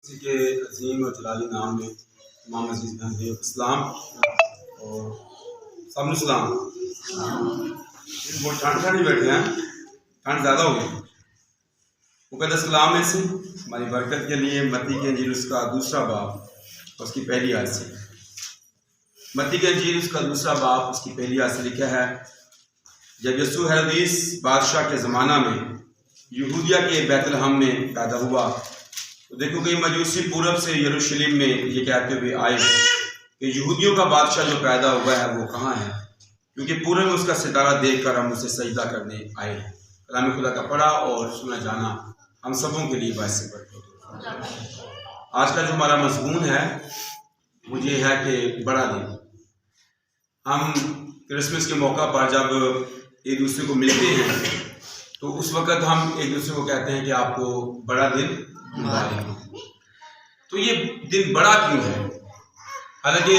اسی کے عظیم اور جلالی نام میں امام عزیز بہن اسلام اور سامنے السلام۔ بہت ٹھنڈ ٹھنڈ بیٹھے ہیں، ٹھنڈ زیادہ ہو گئی۔ مقدس کلام میں سے ہماری برکت کے لیے متی کی انجیل اس کا دوسرا باب اس کی پہلی آیت سے، متی کی انجیل اس کا دوسرا باب اس کی پہلی آیت سے لکھا ہے، جب یسوع ہیرودیس بادشاہ کے زمانہ میں یہودیہ کے بیت لحم میں پیدا ہوا تو دیکھو کہ مجوسی پورب سے یروشلم میں یہ کہتے ہوئے آئے کہ یہودیوں کا بادشاہ جو پیدا ہوا ہے وہ کہاں ہے، کیونکہ پورے میں اس کا ستارہ دیکھ کر ہم اسے سجدہ کرنے آئے ہیں۔ کلام خدا کا پڑھا اور سنا جانا ہم سبوں کے لیے باعث برکت ہے۔ آج کا جو ہمارا مضمون ہے وہ یہ ہے کہ بڑا دن۔ ہم کرسمس کے موقع پر جب ایک دوسرے کو ملتے ہیں تو اس وقت ہم ایک دوسرے کو کہتے ہیں کہ آپ کو بڑا دن مبارک ہو۔ تو یہ دن بڑا کیوں ہے؟ حالانکہ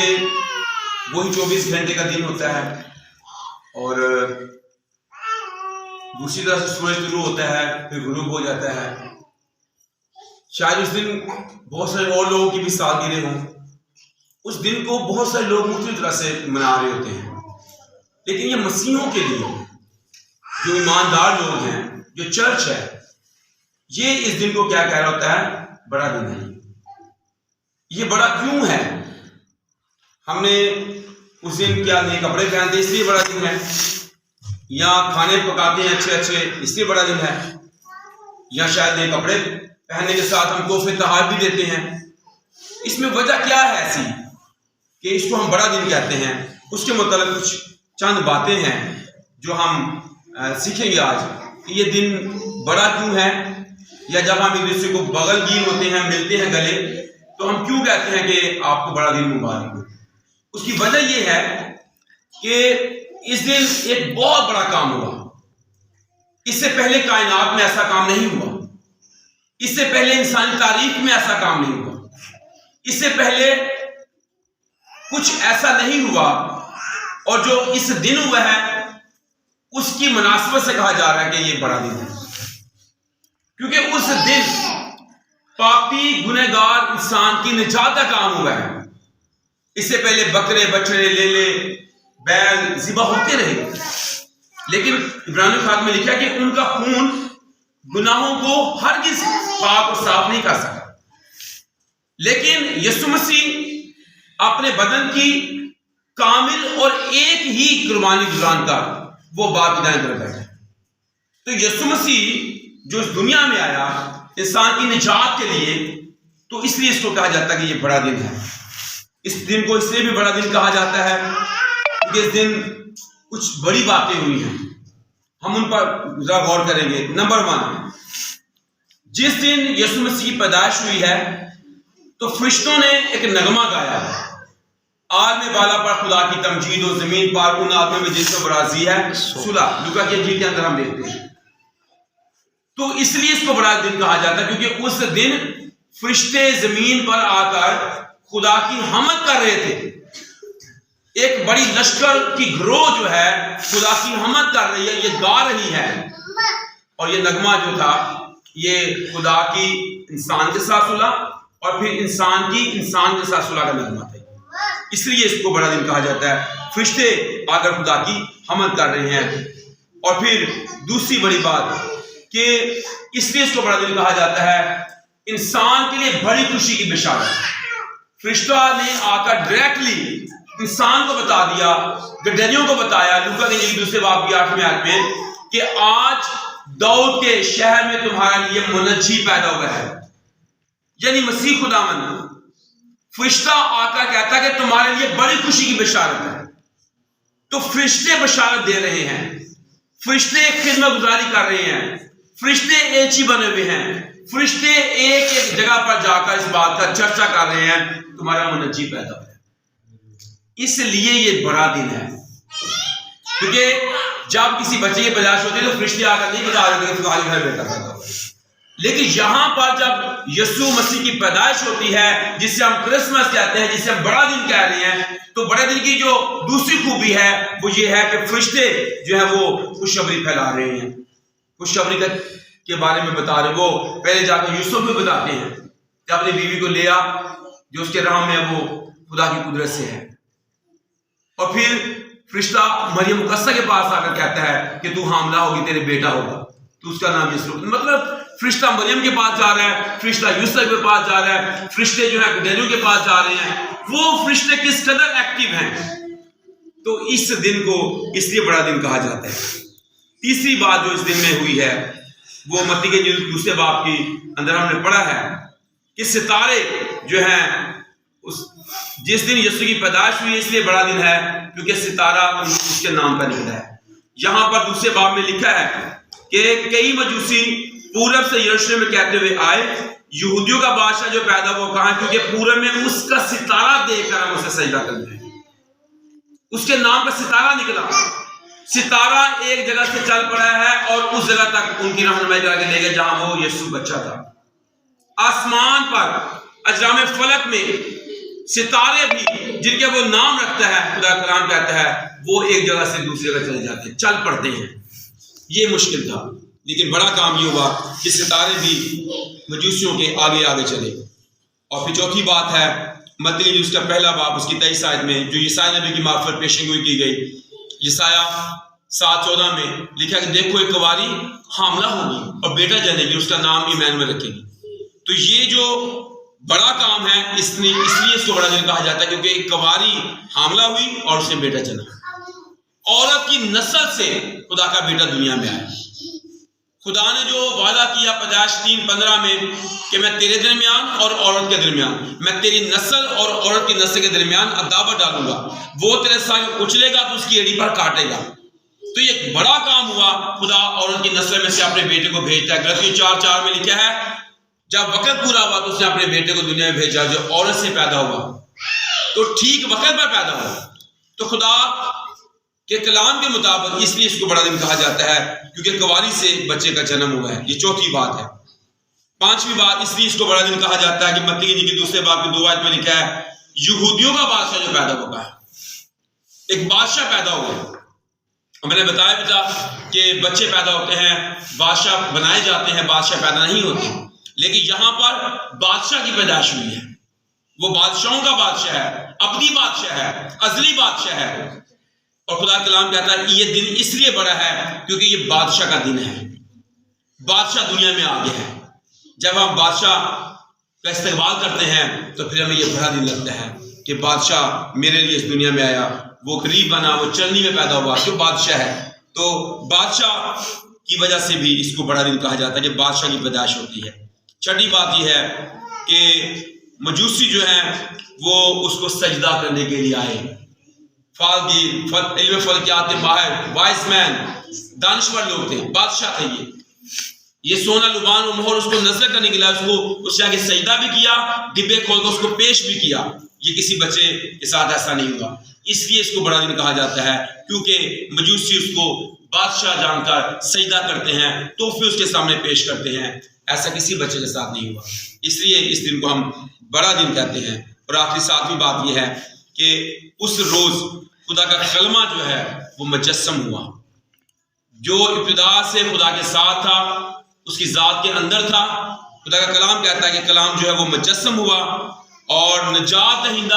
وہی 24 گھنٹے کا دن ہوتا ہے اور دوسری طرح سے سورج طلوع ہوتا ہے پھر غروب ہو جاتا ہے۔ شاید اس دن بہت سارے اور لوگوں کی بھی سالگرہ ہوں، اس دن کو بہت سارے لوگ مختلف طرح سے منا رہے ہوتے ہیں، لیکن یہ مسیحیوں کے لیے جو ایماندار لوگ ہیں، جو چرچ ہے، یہ اس دن کو کیا کہہ رہا ہوتا ہے؟ بڑا دن ہے۔ یہ بڑا کیوں ہے؟ ہم نے اس دن کیا نئے کپڑے پہنتے اس لیے بڑا دن ہے، یا کھانے پکاتے ہیں اچھے اچھے اس لیے بڑا دن ہے، یا شاید نئے کپڑے پہننے کے ساتھ ہم تحفے تحائف بھی دیتے ہیں۔ اس میں وجہ کیا ہے ایسی کہ اس کو ہم بڑا دن کہتے ہیں؟ اس کے متعلق کچھ چند باتیں ہیں جو ہم سیکھیں گے آج کہ یہ دن بڑا کیوں ہے، یا جب ہم ایک دوسرے کو بغل گیر ہوتے ہیں، ملتے ہیں گلے، تو ہم کیوں کہتے ہیں کہ آپ کو بڑا دن مبارک ہو۔ اس کی وجہ یہ ہے کہ اس دن ایک بہت بڑا کام ہوا۔ اس سے پہلے کائنات میں ایسا کام نہیں ہوا، اس سے پہلے انسانی تاریخ میں ایسا کام نہیں ہوا، اس سے پہلے کچھ ایسا نہیں ہوا، اور جو اس دن ہوا ہے اس کی مناسبت سے کہا جا رہا ہے کہ یہ بڑا دن ہے، کیونکہ اس دن پاپی گنہگار انسان کی نجات کا کام ہوا ہے۔ اس سے پہلے بکرے بچڑے لیلے بیل ذبح ہوتے رہے، لیکن عبرانیوں خط میں لکھا کہ ان کا خون گناہوں کو ہرگز پاک اور صاف نہیں کر سکا، لیکن یسوع مسیح اپنے بدن کی کامل اور ایک ہی قربانی گزران کر وہ باپ کی دائیں طرف بیٹھا۔ تو یسوع مسیح جو اس دنیا میں آیا انسان کی نجات کے لیے، تو اس لیے اس کو کہا جاتا ہے کہ یہ بڑا دن ہے۔ اس دن کو اس لیے بھی بڑا دن کہا جاتا ہے کیونکہ اس دن کچھ بڑی باتیں ہوئی ہیں، ہم ان پر ذرا غور کریں گے۔ نمبر 1، جس دن یسوع مسیح کی پیدائش ہوئی ہے تو فرشتوں نے ایک نغمہ گایا، عالم بالا پر خدا کی تمجید و زمین پر ان آدمیوں میں جن کو برازی ہے صلح۔ لوکا کی انجیل کے اندر ہم دیکھتے ہیں۔ تو اس لیے اس کو بڑا دن کہا جاتا ہے کیونکہ اس دن فرشتے زمین پر آ کر خدا کی حمد کر رہے تھے۔ ایک بڑی لشکر کی گروہ جو ہے خدا کی حمد کر رہی ہے، یہ گا رہی ہے، اور یہ نغمہ جو تھا یہ خدا کی انسان کے ساتھ صلح اور پھر انسان کی انسان کے ساتھ صلح کا نغمہ تھا۔ اس لیے اس کو بڑا دن کہا جاتا ہے، فرشتے آ کر خدا کی حمد کر رہے ہیں۔ اور پھر دوسری بڑی بات کہ اس لیے اس کو بڑا دن کہا جاتا ہے، انسان کے لیے بڑی خوشی کی بشارت۔ فرشتہ نے آ کر ڈائریکٹلی انسان کو بتا دیا، گدریوں کو بتایا، لوکا کی انجیل دوسرے باب کی 8ویں آیت میں، کہ آج داؤد کے شہر میں تمہارے لیے منجی پیدا ہوا ہے، یعنی مسیح خداوند۔ فرشتہ آ کر کہتا ہے کہ تمہارے لیے بڑی خوشی کی بشارت ہے۔ تو فرشتے بشارت دے رہے ہیں، فرشتے خدمت گزاری کر رہے ہیں، فرشتے ایچی بنے ہوئے ہیں، فرشتے ایک ایک جگہ پر جا کر اس بات کا چرچا کر رہے ہیں تمہارا منجی پیدا ہوا ہے۔ اس لیے یہ بڑا دن ہے، کیونکہ جب کسی بچے کی پیدائش ہوتی ہے تو فرشتے آ کر نہیں بتا رہے کہ تمہارے گھر بیٹا پیدا ہوا، لیکن یہاں پر جب یسوع مسیح کی پیدائش ہوتی ہے جسے ہم کرسمس کہتے ہیں، جسے ہم بڑا دن کہہ رہے ہیں، تو بڑے دن کی جو دوسری خوبی ہے وہ یہ ہے کہ فرشتے جو ہیں وہ خوشخبری پھیلا رہے ہیں، خوشخبری کے بارے میں بتا رہے ہیں۔ وہ پہلے جا کر یوسف کو بتاتے ہیں کہ اپنی بیوی کو لے آ، جو اس کے رحم میں وہ خدا کی قدرت سے ہے۔ اور پھر فرشتہ مریم مقدسہ کے پاس آ کر کہتا ہے کہ تو حاملہ ہوگی، تیرے بیٹا ہوگا، تو اس کا نام یسوع۔ مطلب فرشتہ مریم کے پاس جا رہا ہے، فرشتہ یوسف کے پاس جا رہا ہے، فرشتے جو ہے ڈینیل کے پاس جا رہے ہیں۔ وہ فرشتے کس قدر ایکٹیو ہیں۔ تو اس دن کو اس لیے بڑا دن کہا جاتا ہے۔ تیسری بات جو اس دن میں ہوئی ہے وہ متی کے دوسرے باب کی اندر ہم نے پڑھا ہے کہ ستارے جو ہیں جس دن یسوع کی پیدائش ہوئی، اس لیے بڑا دن ہے کیونکہ ستارہ اس کے نام پر نکلا ہے۔ یہاں پر دوسرے باب میں لکھا ہے کہ کئی مجوسی پورب سے یروشلم میں کہتے ہوئے آئے، یہودیوں کا بادشاہ جو پیدا ہوا کہاں، کیونکہ پورب میں اس کا ستارہ دیکھ کر ہم اسے سجدہ کرتے ہیں۔ اس کے نام پر ستارہ نکلا۔ ستارہ ایک جگہ سے چل پڑا ہے اور اس جگہ تک ان کی رہنمائی کر کے لے گئے جہاں وہ یسوع بچہ تھا۔ آسمان پر اجرام فلک میں ستارے بھی جن کے وہ نام رکھتا ہے، خدا کلام کہتا ہے، وہ ایک جگہ سے دوسری جگہ چلے جاتے ہیں، چل پڑتے ہیں۔ یہ مشکل تھا، لیکن بڑا کام یہ ہوا کہ ستارے بھی مجوسیوں کے آگے آگے چلے۔ اور پھر چوتھی بات ہے متی اس کا پہلا باب اس کی 23 آیت میں جو یسایا نبی کی معرفت پیشن گوئی کی گئی۔ یسایا 7:14 میں لکھا کہ دیکھو ایک کنواری حاملہ ہوگی اور بیٹا جنے گی، اس کا نام ایمانویل رکھے گی۔ تو یہ جو بڑا کام ہے اس لیے اس کو بڑا دن کہا جاتا ہے کیونکہ ایک کنواری حاملہ ہوئی اور اس نے بیٹا جنا۔ عورت کی نسل سے خدا کا بیٹا دنیا میں آیا۔ خدا نے جو وعدہ کیا پیدائش 3:15 میں کہ میں تیرے درمیان اور عورت کے درمیان، میں تیری نسل اور عورت کی نسل کے درمیان عداوت ڈالوں گا، وہ تیرے سائے کچلے گا تو اس کی ایڑی پر کاٹے گا۔ تو یہ بڑا کام ہوا، خدا عورت کی نسل میں سے اپنے بیٹے کو بھیجتا ہے۔ غلاطی 4:4 میں لکھا ہے جب وقت پورا ہوا تو اس نے اپنے بیٹے کو دنیا میں بھیجا جو عورت سے پیدا ہوا، تو ٹھیک وقت پر پیدا ہوا۔ تو خدا کے کلام کے مطابق اس لیے اس کو بڑا دن کہا جاتا ہے کیونکہ کنواری سے بچے کا جنم ہوا ہے۔ یہ چوتھی بات ہے۔ پانچویں بات اس لیے اس کو بڑا دن کہا جاتا ہے کہ متی کی دوسرے باب کی 2 آیت میں لکھا ہے یہودیوں کا بادشاہ جو پیدا ہوگا ہے، ایک بادشاہ پیدا ہوا۔ میں نے بتایا بھی تھا کہ بچے پیدا ہوتے ہیں، بادشاہ بنائے جاتے ہیں، بادشاہ پیدا نہیں ہوتے، لیکن یہاں پر بادشاہ کی پیدائش ہوئی ہے۔ وہ بادشاہوں کا بادشاہ ہے، اپنی بادشاہ ہے، ازلی بادشاہ ہے۔ اور خدا کلام کہتا ہے یہ دن اس لیے بڑا ہے کیونکہ یہ بادشاہ کا دن ہے۔ بادشاہ دنیا میں آگے ہے۔ جب ہم بادشاہ کا استقبال کرتے ہیں تو پھر ہمیں یہ بڑا دن لگتا ہے کہ بادشاہ میرے لیے اس دنیا میں آیا، وہ غریب بنا، وہ چرنی میں پیدا ہوا، جو بادشاہ ہے۔ تو بادشاہ کی وجہ سے بھی اس کو بڑا دن کہا جاتا ہے کہ بادشاہ کی پیدائش ہوتی ہے۔ چھٹی بات یہ ہے کہ مجوسی جو ہیں وہ اس کو سجدہ کرنے کے لیے آئے۔ علم فلکیات کے ماہر، وائس مین، دانشور لوگ تھے، بادشاہ تھے۔ یہ سونا لبان و مہر اس کو نظر کرنے کے لیے اس کے آگے سجدہ بھی کیا، ڈبے کھول کر اس کو پیش بھی کیا۔ یہ کسی بچے کے ساتھ ایسا نہیں ہوا، اس لیے اس کو بڑا دن کہا جاتا ہے کیونکہ مجوسی اس کو بادشاہ جان کر سجدہ کرتے ہیں، تحفے اس کے سامنے پیش کرتے ہیں۔ ایسا کسی بچے کے ساتھ نہیں ہوا، اس لیے اس دن کو ہم بڑا دن کہتے ہیں۔ اور آخری ساتویں بات یہ ہے کہ اس روز خدا کا کلمہ جو ہے وہ مجسم ہوا، جو ابتدا سے خدا کے ساتھ تھا، اس کی ذات کے اندر تھا۔ خدا کا کلام کہتا ہے کہ کلام جو ہے وہ مجسم ہوا اور نجات دہندہ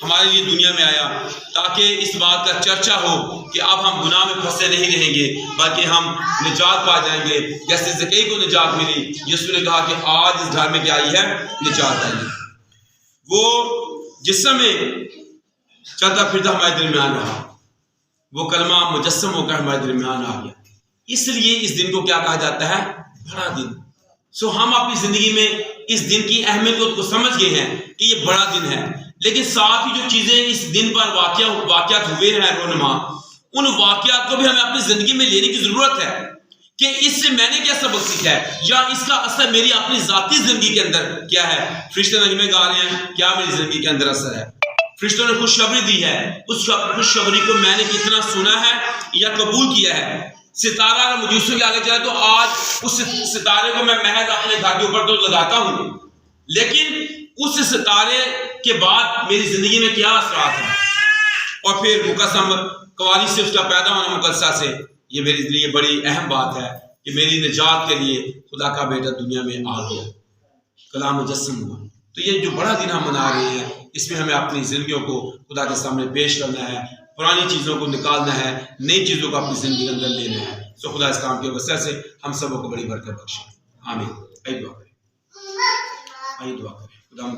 ہمارے لیے دنیا میں آیا تاکہ اس بات کا چرچا ہو کہ اب ہم گناہ میں پھنسے نہیں رہیں گے بلکہ ہم نجات پا جائیں گے جیسے زکئی کو نجات ملی۔ یسوع نے کہا کہ آج اس گھر میں کیا آئی ہے؟ نجات آئی ہے۔ وہ جسم میں چلتا پھرتا ہمارے درمیان رہا، وہ کلمہ مجسم ہو کر ہمارے درمیان آ گیا۔ اس لیے اس دن کو کیا کہا جاتا ہے؟ بڑا دن۔ ہم اپنی زندگی میں اس دن کی اہمیت کو سمجھ گئے ہیں کہ یہ بڑا دن ہے، لیکن ساتھ ہی جو چیزیں اس دن پر واقعات ہوئے ہیں رونما، ان واقعات کو بھی ہمیں اپنی زندگی میں لینے کی ضرورت ہے کہ اس سے میں نے کیا سبق سیکھا ہے یا اس کا اثر میری اپنی ذاتی زندگی کے اندر کیا ہے۔ فرشتے نغمے گا رہے ہیں، کیا میری زندگی کے اندر اثر ہے؟ فرشتوں نے خوشخبری دی ہے، اس خوشخبری کو میں نے کتنا سنا ہے یا قبول کیا ہے؟ ستارہ اگر مجوسیوں کے آگے چلا تو آج اس ستارے کو میں محض اپنے گھر کے اوپر تو لگاتا ہوں، لیکن اس ستارے کے بعد میری زندگی میں کیا اثرات ہیں؟ اور پھر مقسم کنواری سے اس کا پیدا ہونا مقدسہ سے، یہ میرے لیے بڑی اہم بات ہے کہ میری نجات کے لیے خدا کا بیٹا دنیا میں آ گیا۔ کلام مجسم ہوا. تو یہ جو بڑا دن ہم منا رہے ہیں اس میں ہمیں اپنی زندگیوں کو خدا کے سامنے پیش کرنا ہے، پرانی چیزوں کو نکالنا ہے، نئی چیزوں کو اپنی زندگی کے اندر لینا ہے. تو خدا اس کام کی وجہ سے ہم سب کو بڑی برکت بخشے. آمین. آئیے دعا کریں. خدا